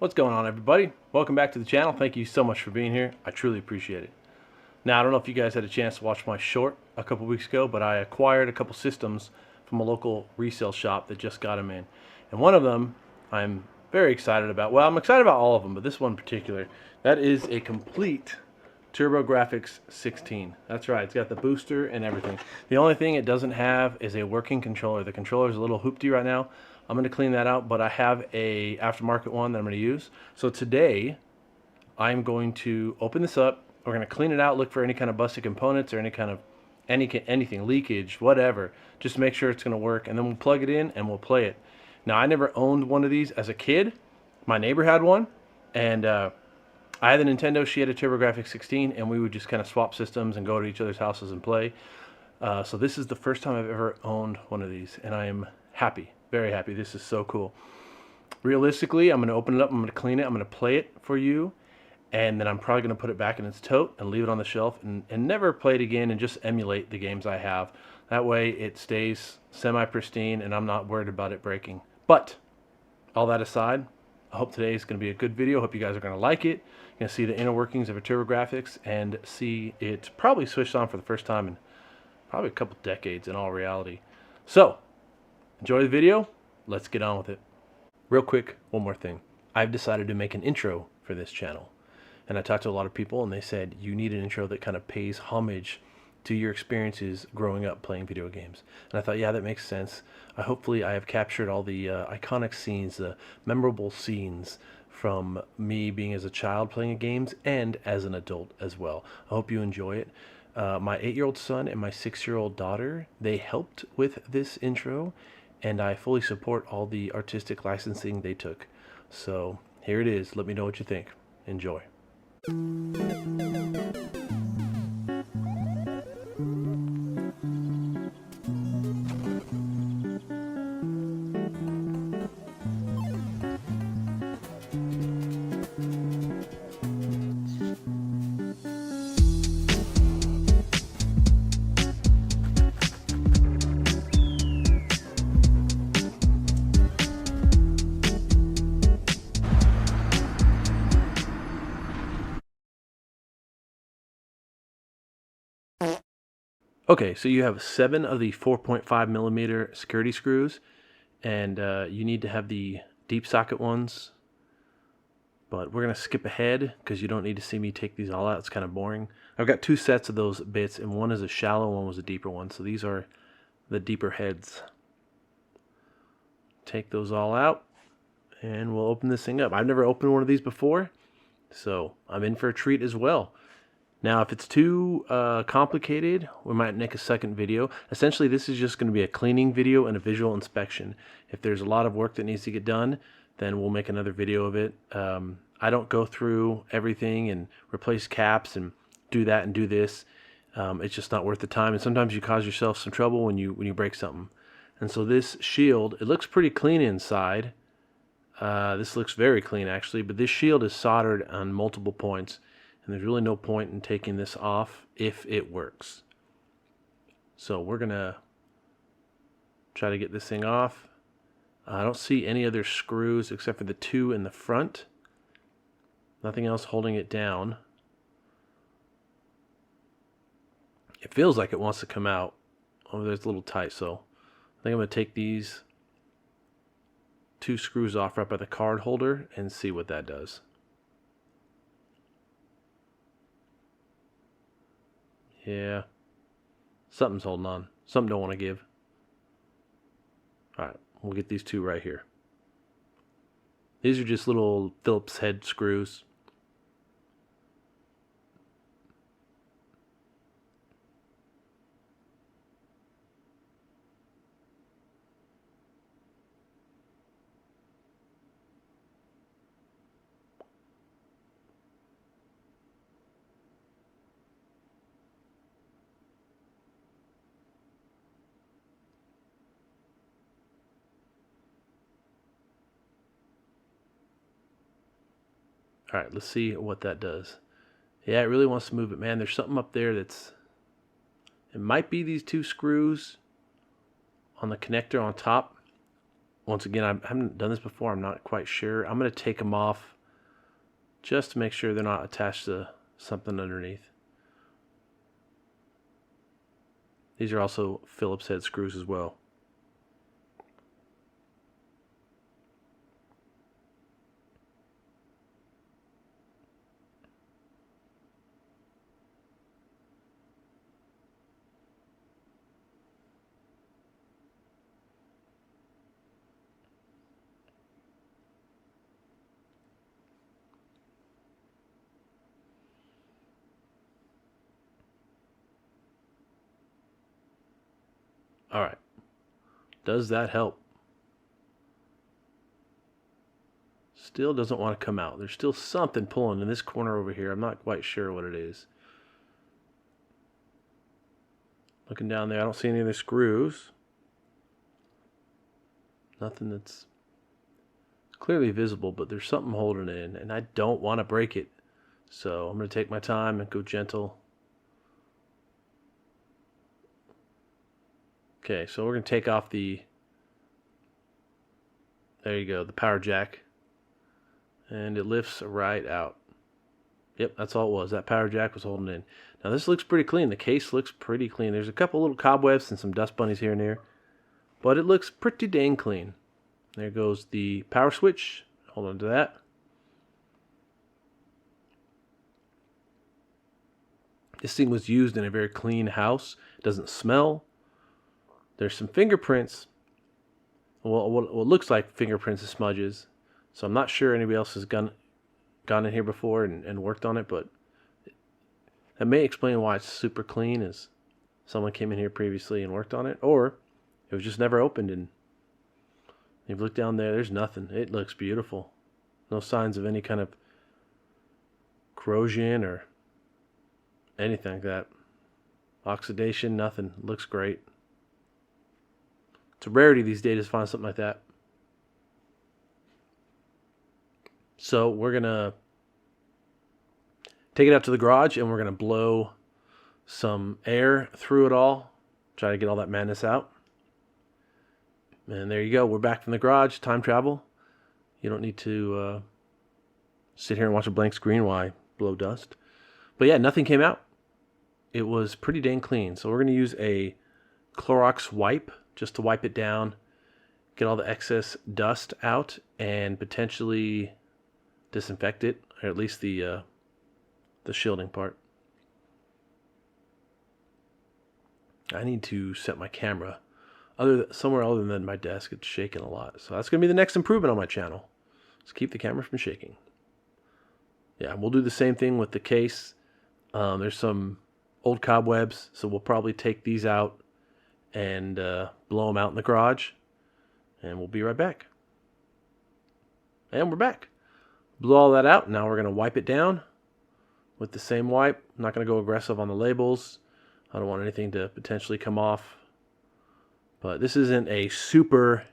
What's going on, everybody? Welcome back to the channel. Thank you so much for being here. I truly appreciate it. Now, I don't know if you guys had a chance to watch my short a couple weeks ago, but I acquired a couple systems from a local resale shop that just got them in. And one of them I'm very excited about. Well, I'm excited about all of them, but this one in particular, that is a complete TurboGrafx-16. That's right, it's got the booster and everything. The only thing it doesn't have is a working controller. The controller is a little hoopty right now. I'm going to clean that out, but I have a aftermarket one that I'm going to use. So today, I'm going to open this up. We're going to clean it out, look for any kind of busted components or any kind of anything, leakage, whatever. Just make sure it's going to work, and then we'll plug it in and we'll play it. Now, I never owned one of these as a kid. My neighbor had one, and I had the Nintendo. She had a TurboGrafx-16, and we would just kind of swap systems and go to each other's houses and play. So this is the first time I've ever owned one of these, and I am happy, very happy. This is so cool. Realistically, I'm going to open it up, I'm going to clean it, I'm going to play it for you, and then I'm probably going to put it back in its tote and leave it on the shelf and never play it again and just emulate the games I have. That way it stays semi-pristine and I'm not worried about it breaking. But all that aside, I hope today is going to be a good video. I hope you guys are going to like it. You're going to see the inner workings of a TurboGrafx and see it probably switched on for the first time in probably a couple decades in all reality. So, enjoy the video. Let's get on with it. Real quick, one more thing. I've decided to make an intro for this channel. And I talked to a lot of people and they said, you need an intro that kind of pays homage to your experiences growing up playing video games. And I thought, yeah, that makes sense. Hopefully I have captured all the iconic scenes, the memorable scenes from me being as a child playing games and as an adult as well. I hope you enjoy it. My 8-year-old son and my 6-year-old daughter, they helped with this intro, and I fully support all the artistic licensing they took. So here it is. Let me know what you think. Enjoy. Okay, so you have 7 of the 4.5 millimeter security screws, and you need to have the deep socket ones, but we're going to skip ahead because you don't need to see me take these all out. It's kind of boring. I've got 2 sets of those bits, and one is a shallow, one was a deeper one, so these are the deeper heads. Take those all out, and we'll open this thing up. I've never opened one of these before, so I'm in for a treat as well. Now, if it's too complicated, we might make a second video. Essentially, this is just going to be a cleaning video and a visual inspection. If there's a lot of work that needs to get done, then we'll make another video of it. I don't go through everything and replace caps and do that and do this. It's just not worth the time, and sometimes you cause yourself some trouble when you break something. And so this shield, it looks pretty clean inside. This looks very clean, actually, but this shield is soldered on multiple points. And there's really no point in taking this off if it works. So we're going to try to get this thing off. I don't see any other screws except for the 2 in the front. Nothing else holding it down. It feels like it wants to come out. Oh, there's a little tight, so I think I'm going to take these 2 screws off right by the card holder and see what that does. Yeah, something's holding on. Something don't want to give. Alright, we'll get these 2 right here. These are just little Phillips head screws. Alright, let's see what that does. Yeah, it really wants to move it. Man, there's something up there that's... It might be these 2 screws on the connector on top. once again, I haven't done this before. I'm not quite sure. I'm going to take them off just to make sure they're not attached to something underneath. These are also Phillips head screws as well. All right. Does that help? Still doesn't want to come out. There's still something pulling in this corner over here. I'm not quite sure what it is. Looking down there, I don't see any of the screws. Nothing that's clearly visible, but there's something holding it in, and I don't want to break it. So I'm going to take my time and go gentle. Okay, so we're going to take off the, there you go, the power jack. And it lifts right out. Yep, that's all it was. That power jack was holding in. Now this looks pretty clean. The case looks pretty clean. There's a couple little cobwebs and some dust bunnies here and there. But it looks pretty dang clean. There goes the power switch. Hold on to that. This thing was used in a very clean house. It doesn't smell. There's some fingerprints. Well, what looks like fingerprints and smudges. So I'm not sure anybody else has gone in here before and worked on it, but that may explain why it's super clean, is someone came in here previously and worked on it, or it was just never opened. And you've looked down there, there's nothing. It looks beautiful. No signs of any kind of corrosion or anything like that. Oxidation, nothing. Looks great. It's a rarity these days to find something like that. So we're going to take it out to the garage and we're going to blow some air through it all. Try to get all that madness out. And there you go. We're back from the garage. Time travel. You don't need to sit here and watch a blank screen while I blow dust. But yeah, nothing came out. It was pretty dang clean. So we're going to use a Clorox wipe just to wipe it down, get all the excess dust out, and potentially disinfect it, or at least the shielding part. I need to set my camera somewhere other than my desk. It's shaking a lot, so that's going to be the next improvement on my channel. Let's keep the camera from shaking. Yeah, we'll do the same thing with the case. There's some old cobwebs, so we'll probably take these out and blow them out in the garage, and we'll be right back. And we're back. Blew all that out. Now we're going to wipe it down with the same wipe. I'm not going to go aggressive on the labels. I don't want anything to potentially come off. But this isn't a super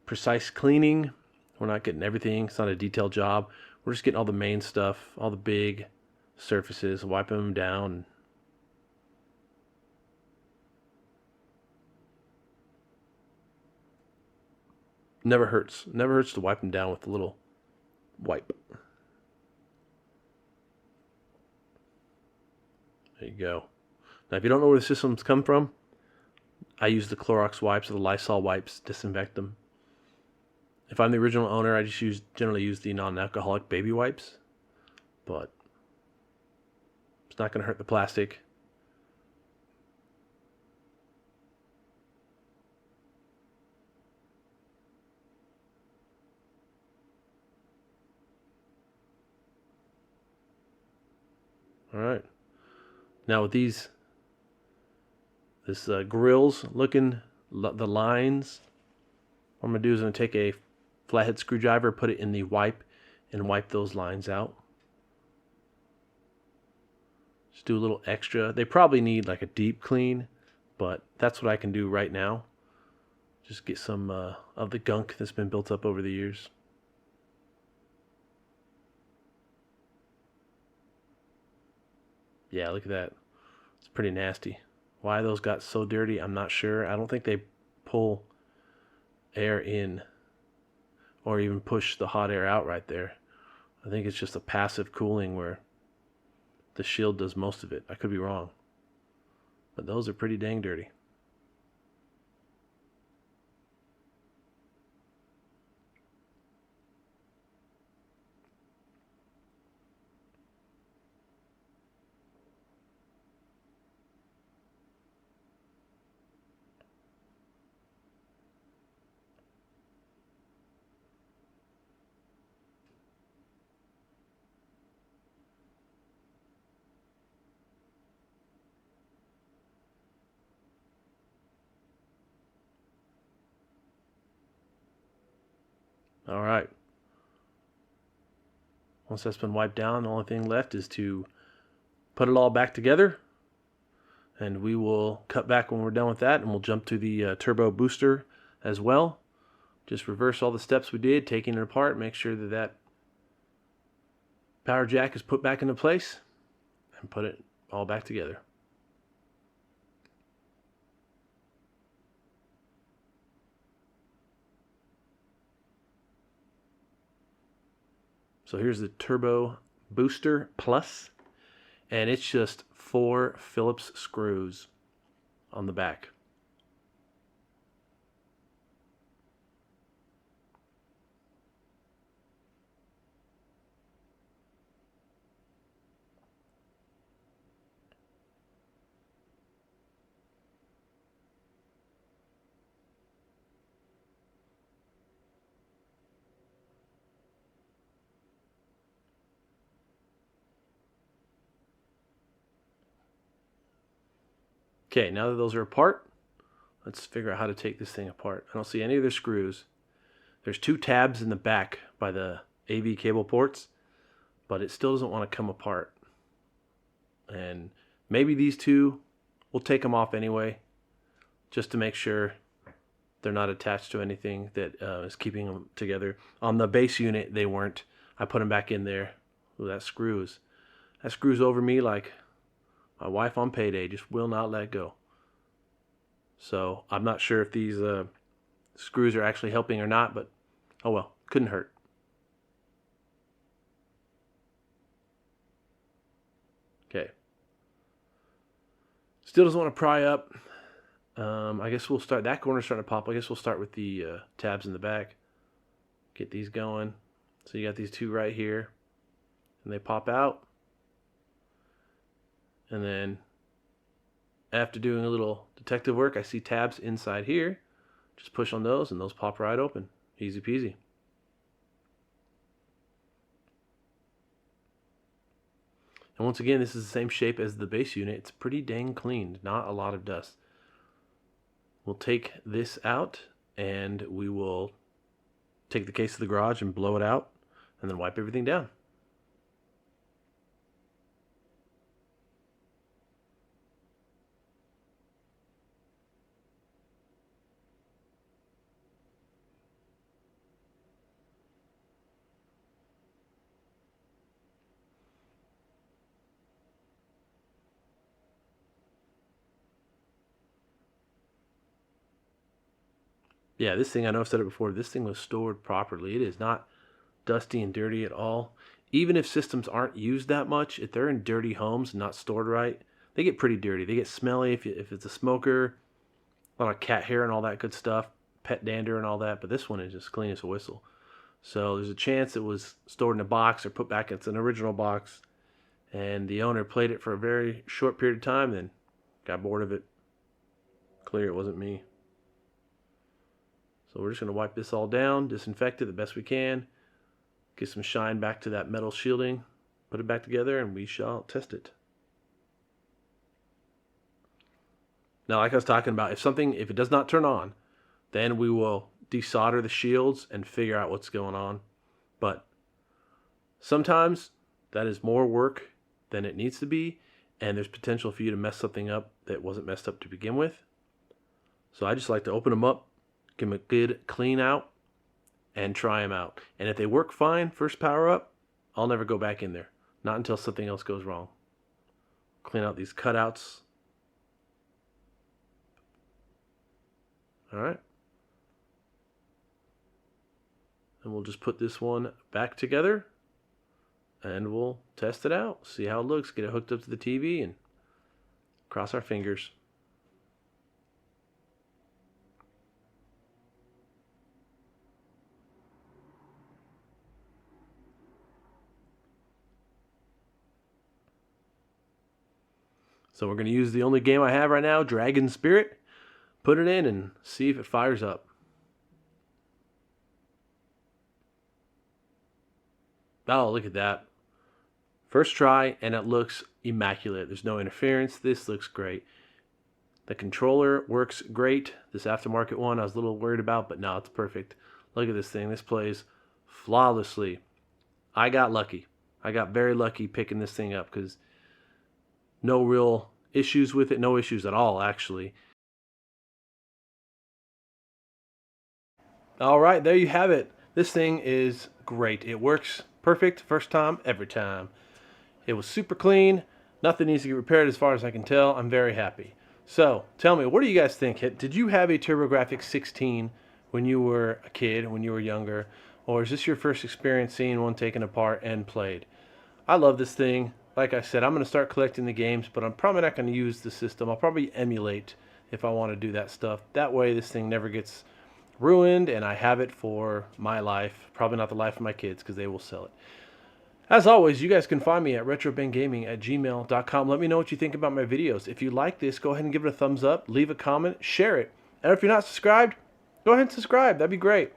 precise cleaning. We're not getting everything. It's not a detailed job. We're just getting all the main stuff, all the big surfaces, wiping them down. Never hurts. Never hurts to wipe them down with a little wipe. There you go. Now, if you don't know where the systems come from, I use the Clorox wipes or the Lysol wipes, disinfect them. If I'm the original owner, I just generally use the non-alcoholic baby wipes, but it's not going to hurt the plastic. All right. Now with this grills looking, the lines, what I'm going to do is I'm going to take a flathead screwdriver, put it in the wipe, and wipe those lines out. Just do a little extra. They probably need like a deep clean, but that's what I can do right now. Just get some of the gunk that's been built up over the years. Yeah, look at that. It's pretty nasty. Why those got so dirty, I'm not sure. I don't think they pull air in or even push the hot air out right there. I think it's just a passive cooling where the shield does most of it. I could be wrong, but those are pretty dang dirty. All right. Once that's been wiped down, the only thing left is to put it all back together, and we will cut back when we're done with that, and we'll jump to the turbo booster as well. Just reverse all the steps we did, taking it apart, make sure that that power jack is put back into place, and put it all back together. So here's the Turbo Booster Plus, and it's just 4 Phillips screws on the back. Okay, now that those are apart, let's figure out how to take this thing apart. I don't see any of the screws. There's 2 tabs in the back by the AV cable ports, but it still doesn't want to come apart. And maybe these 2, we'll take them off anyway, just to make sure they're not attached to anything that is keeping them together. On the base unit, they weren't. I put them back in there. Ooh, that screws over me like my wife on payday, just will not let go. So I'm not sure if these screws are actually helping or not, but oh well, couldn't hurt. Okay. Still doesn't want to pry up. I guess we'll start, that corner's starting to pop. I guess we'll start with the tabs in the back. Get these going. So you got these 2 right here, and they pop out. And then after doing a little detective work, I see tabs inside here. Just push on those and those pop right open. Easy peasy. And once again, this is the same shape as the base unit. It's pretty dang clean, not a lot of dust. We'll take this out and we will take the case to the garage and blow it out and then wipe everything down. Yeah, this thing, I know I've said it before, this thing was stored properly. It is not dusty and dirty at all. Even if systems aren't used that much, if they're in dirty homes and not stored right, they get pretty dirty. They get smelly if it's a smoker, a lot of cat hair and all that good stuff, pet dander and all that, but this one is just clean as a whistle. So there's a chance it was stored in a box or put back in an original box, and the owner played it for a very short period of time, then got bored of it. Clear it wasn't me. So we're just going to wipe this all down, disinfect it the best we can, get some shine back to that metal shielding, put it back together, and we shall test it. Now, like I was talking about, if it does not turn on, then we will desolder the shields and figure out what's going on. But sometimes that is more work than it needs to be, and there's potential for you to mess something up that wasn't messed up to begin with. So I just like to open them up, give them a good clean out, and try them out. And if they work fine, first power up, I'll never go back in there. Not until something else goes wrong. Clean out these cutouts. All right. And we'll just put this one back together and we'll test it out, see how it looks, get it hooked up to the TV, and cross our fingers. So we're going to use the only game I have right now, Dragon Spirit. Put it in and see if it fires up. Oh, look at that. First try, and it looks immaculate. There's no interference. This looks great. The controller works great. This aftermarket one I was a little worried about, but no, it's perfect. Look at this thing. This plays flawlessly. I got lucky. I got very lucky picking this thing up because no real issues with it. No issues at all, actually. All right, there you have it. This thing is great. It works perfect first time, every time. It was super clean. Nothing needs to get repaired as far as I can tell. I'm very happy. So, tell me, what do you guys think? Did you have a TurboGrafx-16 when you were a kid, when you were younger? Or is this your first experience seeing one taken apart and played? I love this thing. Like I said, I'm going to start collecting the games, but I'm probably not going to use the system. I'll probably emulate if I want to do that stuff. That way this thing never gets ruined and I have it for my life. Probably not the life of my kids because they will sell it. As always, you guys can find me at retrobengaming@gmail.com. Let me know what you think about my videos. If you like this, go ahead and give it a thumbs up, leave a comment, share it. And if you're not subscribed, go ahead and subscribe. That'd be great.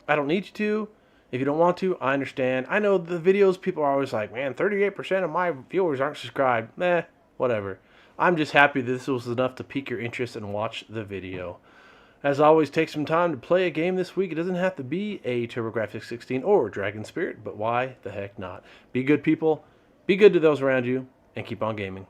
I don't need you to. If you don't want to, I understand. I know the videos, people are always like, man, 38% of my viewers aren't subscribed. Meh, whatever. I'm just happy that this was enough to pique your interest and watch the video. As always, take some time to play a game this week. It doesn't have to be a TurboGrafx-16 or Dragon Spirit, but why the heck not? Be good, people. Be good to those around you, and keep on gaming.